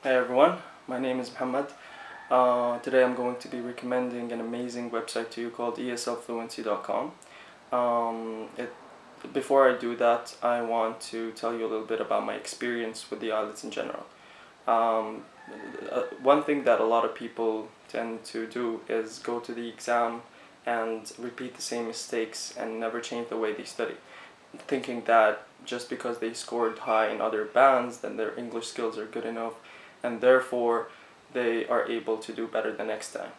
Hey everyone, my name is Mohammad. Today I'm going to be recommending an amazing website to you called ESLFluency.com. Before I do that, I want to tell you a little bit about my experience with the IELTS in general. Um, One thing that a lot of people tend to do is go to the exam and repeat the same mistakes and never change the way they study, thinking that just because they scored high in other bands, then their English skills are good enough, and therefore they are able to do better the next time.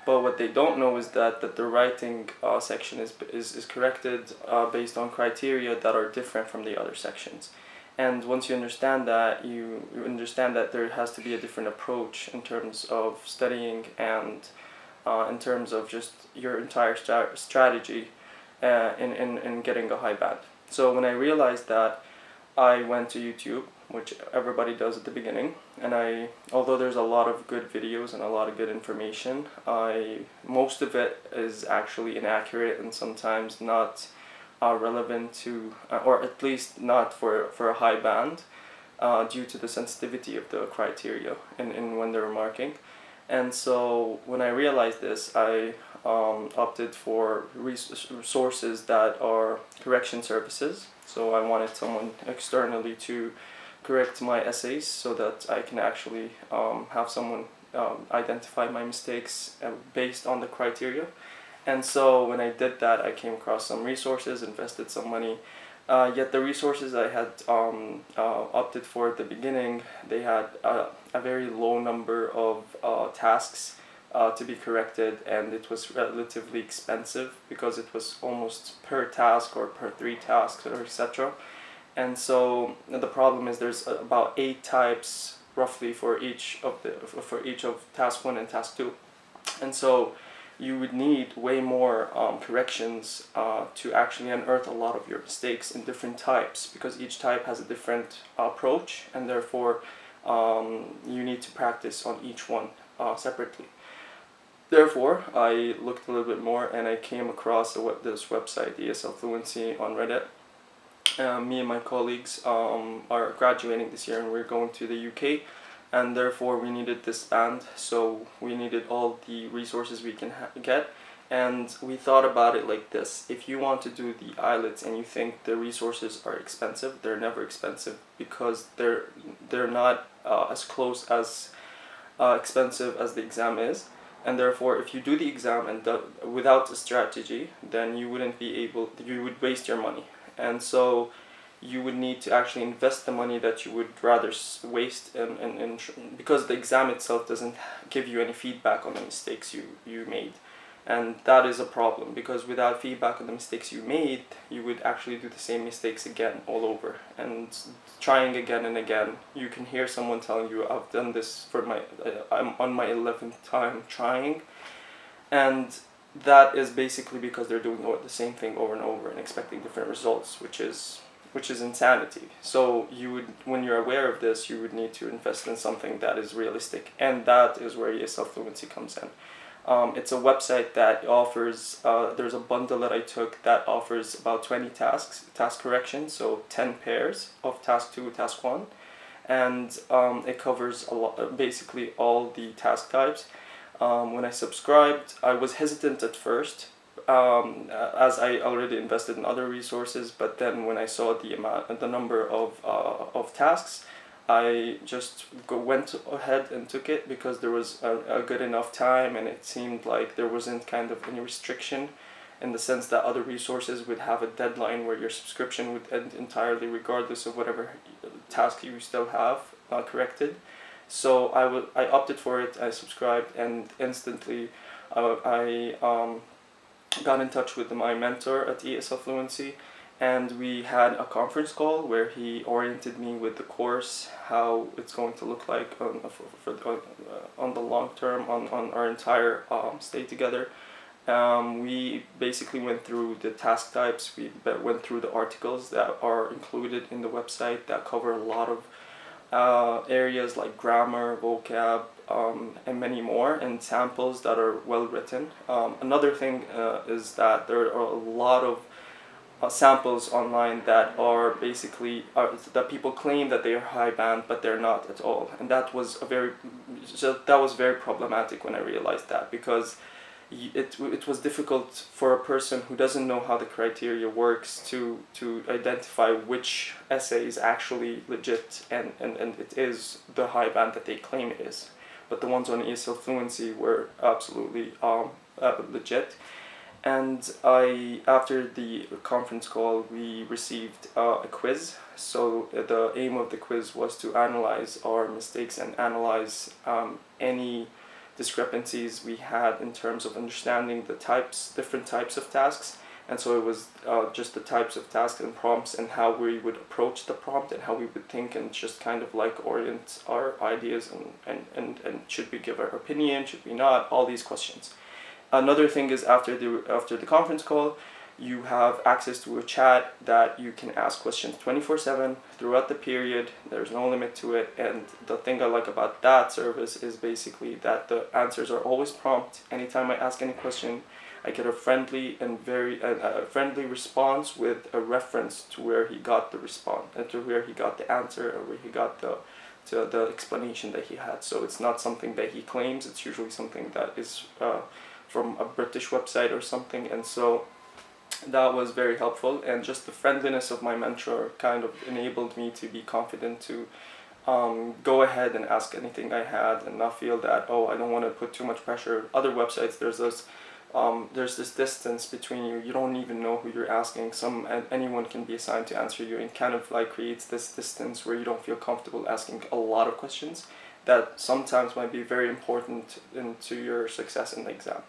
But what they don't know is that the writing section is corrected based on criteria that are different from the other sections. And once you understand that, you understand that there has to be a different approach in terms of studying and in terms of just your entire strategy in getting a high band. So when I realized that, I went to YouTube, which everybody does at the beginning, and although there's a lot of good videos and a lot of good information, most of it is actually inaccurate and sometimes not relevant to, or at least not for a high band, due to the sensitivity of the criteria in when they're marking. And so when I realized this, I opted for resources that are correction services. So I wanted someone externally to correct my essays so that I can actually have someone identify my mistakes based on the criteria. And so when I did that, I came across some resources, invested some money. Yet the resources I had opted for at the beginning, they had a very low number of tasks to be corrected, and it was relatively expensive because it was almost per task or per 3 tasks or etc. And so the problem is there's about 8 types roughly for each of task 1 and task 2. And so you would need way more corrections to actually unearth a lot of your mistakes in different types, because each type has a different approach, and therefore you need to practice on each one separately. Therefore, I looked a little bit more and I came across this website, ESL Fluency, on Reddit. Me and my colleagues are graduating this year and we're going to the UK, and therefore we needed this band, so we needed all the resources we can get. And we thought about it like this: if you want to do the IELTS and you think the resources are expensive, they're never expensive, because they're not as close as expensive as the exam is. And therefore, if you do the exam and without a strategy, then you would waste your money. And so you would need to actually invest the money that you would rather waste because the exam itself doesn't give you any feedback on the mistakes you made. And that is a problem, because without feedback on the mistakes you made, you would actually do the same mistakes again all over, and trying again and again. You can hear someone telling you, I've done this I'm on my 11th time trying, and that is basically because they're doing the same thing over and over and expecting different results, which is insanity. So when you're aware of this, you would need to invest in something that is realistic, and that is where ESL Fluency comes in. It's a website that offers, there's a bundle that I took that offers about 20 task corrections, so 10 pairs of task 2, task 1, and it covers basically all the task types. When I subscribed, I was hesitant at first, as I already invested in other resources, but then when I saw the number of tasks, I just went ahead and took it, because there was a good enough time, and it seemed like there wasn't kind of any restriction, in the sense that other resources would have a deadline where your subscription would end entirely regardless of whatever task you still have corrected. So I opted for it, I subscribed, and instantly I got in touch with my mentor at ESL Fluency, and we had a conference call where he oriented me with the course, how it's going to look like on the long term, on our entire stay together. We basically went through the task types, we went through the articles that are included in the website that cover a lot of areas like grammar, vocab, and many more, and samples that are well written. Another thing is that there are a lot of samples online that are basically that people claim that they are high band, but they're not at all, and that was very problematic when I realized that, because it was difficult for a person who doesn't know how the criteria works to identify which essay is actually legit, and it is the high band that they claim it is. But the ones on ESL Fluency were absolutely legit. And after the conference call, we received a quiz. So the aim of the quiz was to analyze our mistakes and analyze any discrepancies we had in terms of understanding the different types of tasks. And so it was just the types of tasks and prompts, and how we would approach the prompt, and how we would think, and just kind of like orient our ideas, and should we give our opinion, should we not, all these questions. Another thing is, after the conference call, you have access to a chat that you can ask questions 24/7 throughout the period. There's no limit to it, and the thing I like about that service is basically that the answers are always prompt. Anytime I ask any question, I get a friendly and very friendly response with a reference to where he got the response, and to where he got the answer, or where he got the explanation that he had. So it's not something that he claims. It's usually something that is from a British website or something. And so that was very helpful, and just the friendliness of my mentor kind of enabled me to be confident to go ahead and ask anything I had, and not feel that, oh, I don't want to put too much pressure. Other websites, there's this distance between you. You don't even know who you're asking. Anyone can be assigned to answer you, and kind of like creates this distance where you don't feel comfortable asking a lot of questions that sometimes might be very important into your success in the exam.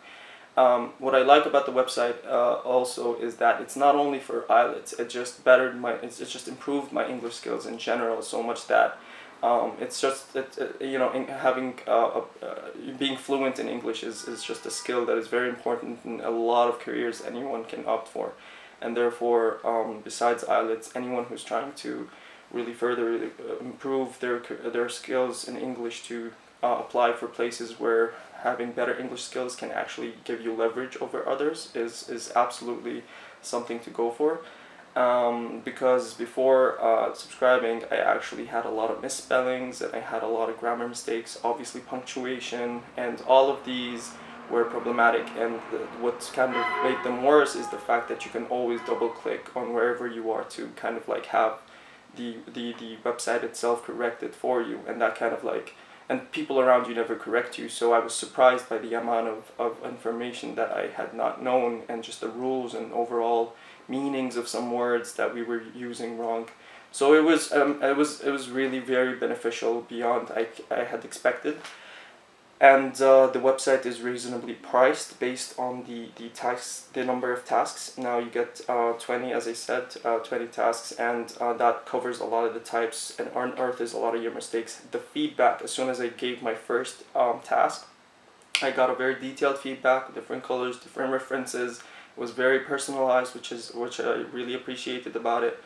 What I like about the website also is that it's not only for IELTS. It just improved my English skills in general so much that being fluent in English is just a skill that is very important in a lot of careers anyone can opt for, and therefore besides IELTS, anyone who's trying to really further improve their skills in English to apply for places where having better English skills can actually give you leverage over others is absolutely something to go for. Because before subscribing, I actually had a lot of misspellings, and I had a lot of grammar mistakes, obviously punctuation, and all of these were problematic. And what kind of made them worse is the fact that you can always double click on wherever you are to kind of like have the website itself correct it for you, and that kind of like, and people around you never correct you. So I was surprised by the amount of information that I had not known, and just the rules and overall meanings of some words that we were using wrong. So it was really very beneficial beyond I had expected. And the website is reasonably priced based on the number of tasks. Now you get 20, as I said, 20 tasks, and that covers a lot of the types and unearths a lot of your mistakes. The feedback, as soon as I gave my first task, I got a very detailed feedback, different colors, different references. It was very personalized, which I really appreciated about it.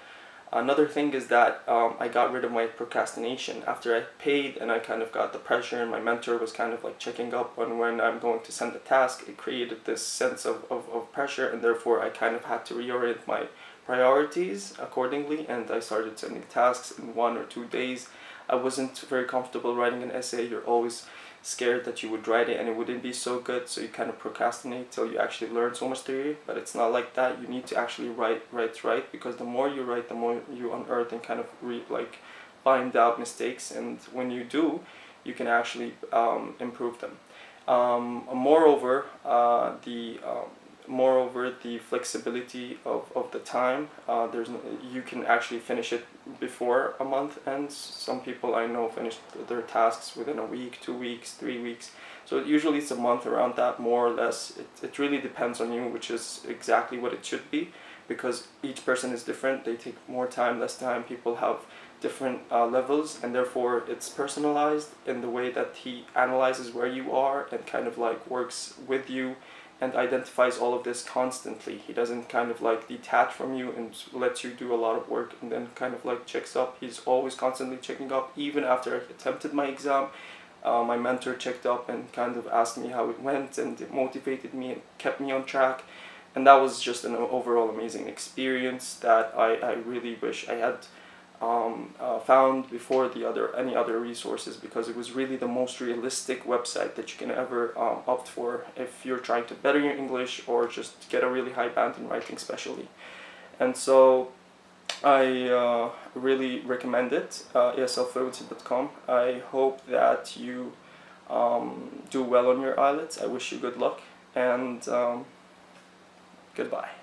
Another thing is that I got rid of my procrastination. After I paid and I kind of got the pressure, and my mentor was kind of like checking up on when I'm going to send the task, it created this sense of pressure, and therefore I kind of had to reorient my priorities accordingly, and I started sending tasks in 1 or 2 days. I wasn't very comfortable writing an essay. You're always scared that you would write it and it wouldn't be so good, so you kind of procrastinate till you actually learn so much theory. But it's not like that. You need to actually write, because the more you write, the more you unearth and kind of find out mistakes, and when you do, you can actually improve them. Moreover, the flexibility of the time, you can actually finish it before a month ends. Some people I know finish their tasks within a week, 2 weeks, 3 weeks. So usually it's a month, around that, more or less. It really depends on you, which is exactly what it should be, because each person is different. They take more time, less time. People have different levels, and therefore it's personalized in the way that he analyzes where you are and kind of like works with you and identifies all of this constantly. He doesn't kind of like detach from you and lets you do a lot of work and then kind of like checks up. He's always constantly checking up. Even after I attempted my exam, my mentor checked up and kind of asked me how it went, and it motivated me and kept me on track. and that was just an overall amazing experience that I really wish I had found before any other resources, because it was really the most realistic website that you can ever opt for if you're trying to better your English or just get a really high band in writing especially. And so I really recommend it, eslfluency.com. I hope that you do well on your IELTS. I wish you good luck, and goodbye.